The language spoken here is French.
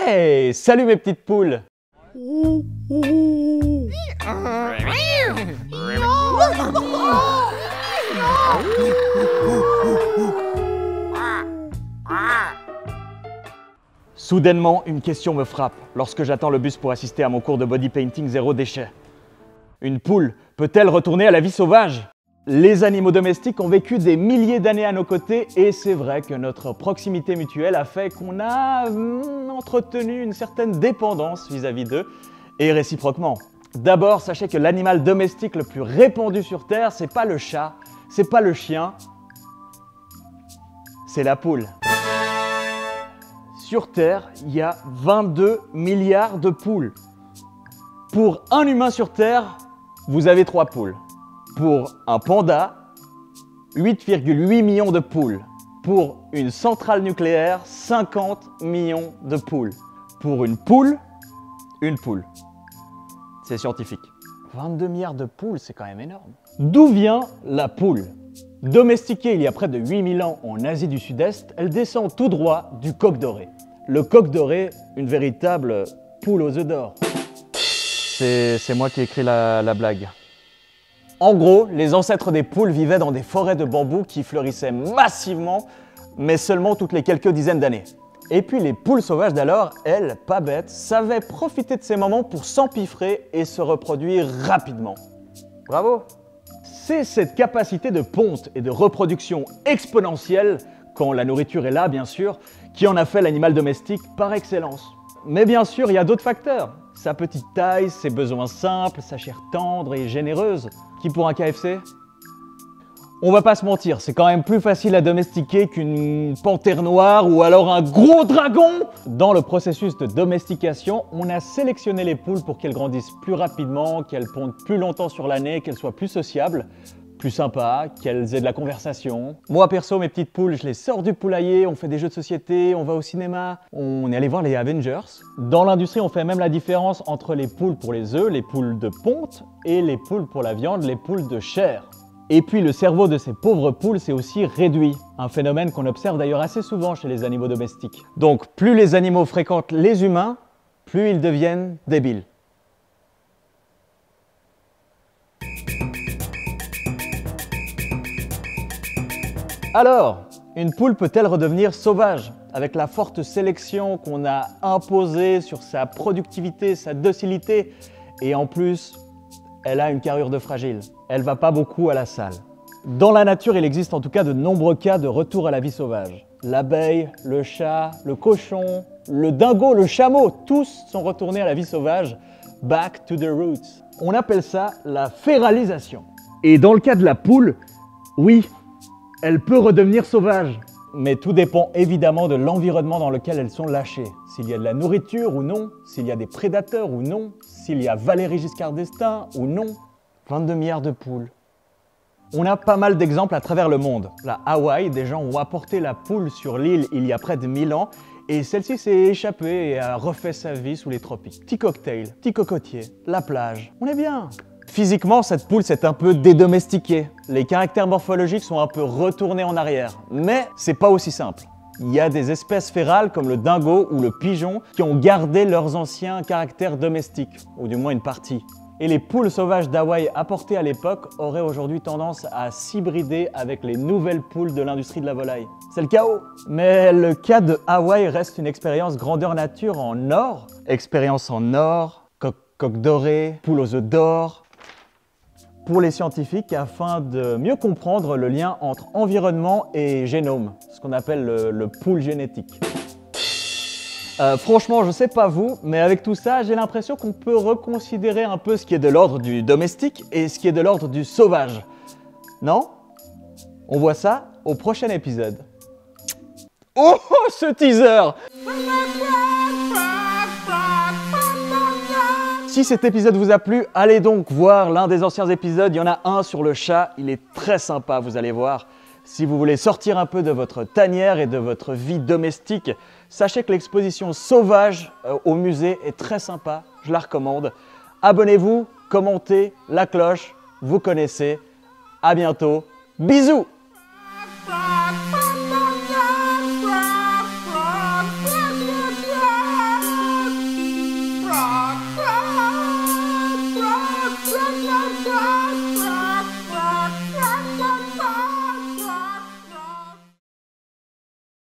Hey, salut mes petites poules! Soudainement, une question me frappe lorsque j'attends le bus pour assister à mon cours de body painting zéro déchet. Une poule peut-elle retourner à la vie sauvage? Les animaux domestiques ont vécu des milliers d'années à nos côtés et c'est vrai que notre proximité mutuelle a fait qu'on a entretenu une certaine dépendance vis-à-vis d'eux et réciproquement. D'abord, sachez que l'animal domestique le plus répandu sur Terre, c'est pas le chat, c'est pas le chien, c'est la poule. Sur Terre, il y a 22 milliards de poules. Pour un humain sur Terre, vous avez 3 poules. Pour un panda, 8,8 millions de poules. Pour une centrale nucléaire, 50 millions de poules. Pour une poule. C'est scientifique. 22 milliards de poules, c'est quand même énorme. D'où vient la poule? Domestiquée il y a près de 8000 ans en Asie du Sud-Est, elle descend tout droit du coq doré. Le coq doré, une véritable poule aux œufs d'or. C'est moi qui ai écrit la blague. En gros, les ancêtres des poules vivaient dans des forêts de bambou qui fleurissaient massivement, mais seulement toutes les quelques dizaines d'années. Et puis les poules sauvages d'alors, elles, pas bêtes, savaient profiter de ces moments pour s'empiffrer et se reproduire rapidement. Bravo! C'est cette capacité de ponte et de reproduction exponentielle, quand la nourriture est là bien sûr, qui en a fait l'animal domestique par excellence. Mais bien sûr, il y a d'autres facteurs. Sa petite taille, ses besoins simples, sa chair tendre et généreuse. Qui pour un KFC? On va pas se mentir, c'est quand même plus facile à domestiquer qu'une panthère noire ou alors un gros dragon. Dans le processus de domestication, on a sélectionné les poules pour qu'elles grandissent plus rapidement, qu'elles pondent plus longtemps sur l'année, qu'elles soient plus sociables, plus sympas, qu'elles aient de la conversation. Moi perso, mes petites poules, je les sors du poulailler, on fait des jeux de société, on va au cinéma, on est allé voir les Avengers. Dans l'industrie, on fait même la différence entre les poules pour les œufs, les poules de ponte, et les poules pour la viande, les poules de chair. Et puis le cerveau de ces pauvres poules s'est aussi réduit, un phénomène qu'on observe d'ailleurs assez souvent chez les animaux domestiques. Donc plus les animaux fréquentent les humains, plus ils deviennent débiles. Alors, une poule peut-elle redevenir sauvage? Avec la forte sélection qu'on a imposée sur sa productivité, sa docilité, et en plus, elle a une carrure de fragile. Elle va pas beaucoup à la salle. Dans la nature, il existe en tout cas de nombreux cas de retour à la vie sauvage. L'abeille, le chat, le cochon, le dingo, le chameau, tous sont retournés à la vie sauvage. Back to the roots. On appelle ça la féralisation. Et dans le cas de la poule, oui, elle peut redevenir sauvage. Mais tout dépend évidemment de l'environnement dans lequel elles sont lâchées. S'il y a de la nourriture ou non, s'il y a des prédateurs ou non, s'il y a Valéry Giscard d'Estaing ou non. 22 milliards de poules. On a pas mal d'exemples à travers le monde. À Hawaï, des gens ont apporté la poule sur l'île il y a près de 1000 ans et celle-ci s'est échappée et a refait sa vie sous les tropiques. Petit cocktail, petit cocotier, la plage, on est bien. Physiquement, cette poule s'est un peu dédomestiquée. Les caractères morphologiques sont un peu retournés en arrière. Mais c'est pas aussi simple. Il y a des espèces férales comme le dingo ou le pigeon qui ont gardé leurs anciens caractères domestiques, ou du moins une partie. Et les poules sauvages d'Hawaï apportées à l'époque auraient aujourd'hui tendance à s'hybrider avec les nouvelles poules de l'industrie de la volaille. C'est le chaos. Mais le cas de Hawaï reste une expérience grandeur nature en or. Expérience en or, coq doré, poule aux œufs d'or. Pour les scientifiques, afin de mieux comprendre le lien entre environnement et génome, ce qu'on appelle le pool génétique. Franchement, je sais pas vous, mais avec tout ça, j'ai l'impression qu'on peut reconsidérer un peu ce qui est de l'ordre du domestique et ce qui est de l'ordre du sauvage. Non? On voit ça au prochain épisode. Oh, ce teaser! Si cet épisode vous a plu, allez donc voir l'un des anciens épisodes. Il y en a un sur le chat, il est très sympa, vous allez voir. Si vous voulez sortir un peu de votre tanière et de votre vie domestique, sachez que l'exposition sauvage au musée est très sympa, je la recommande. Abonnez-vous, commentez, la cloche, vous connaissez. À bientôt, bisous! Attention